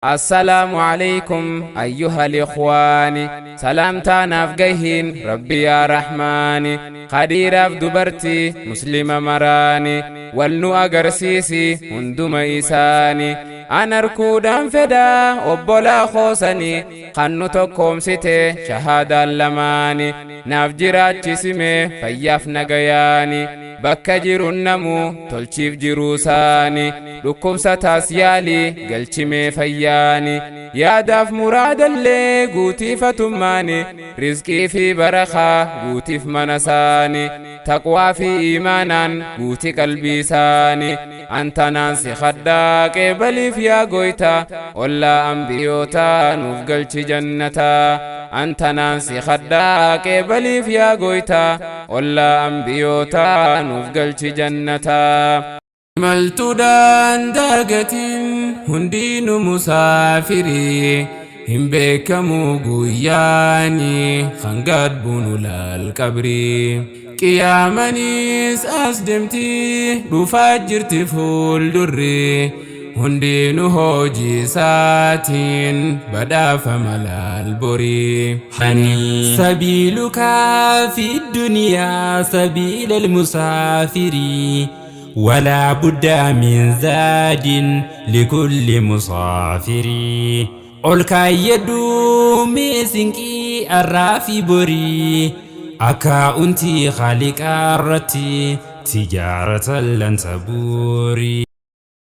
السلام عليكم أيها الإخوان سلامتنا فقهين ربي يا رحمن قدير دبرتي مسلم مراني والنو أقرسيسي هندم إيساني أنا ركودا فدا وبلا خوسني قنو تقوم ستي شهادة لماني نافجرات جسمي فياف نقياني bakka jiru namu tolchiif jiru saani dhukkubsa taas yaali galchimee fayyaani yaadaaf muraadallee guutiifatummaani rizqii fi barakaa guutiif mana saani taqwaa fi iimaanaan guuti qalbii saani antanaan si khaddaa qeebaliif yaa goyta ollaa ambiyoota nuuf galchi jannata antanaan si khaddaa qeebaliif yaa goyta ollaa ambiyoota nuuf galchi jannata maltuudhaan dargatiin hundiinu musaafirii hin beekamuu guyyaanii hangad bunu laal qabrii qiyaamaniis as deemtii dhufaa jirti fuuldurri hundinu hojii isaatiin badhaafama laal borii sabiiluka fi duniyaa sabiila almusaafirii ولا بد من زاد لكل مسافر الكايدو ميسنكي الرافي بري أكا أنتي خالق أرتي تجارة لن تبوري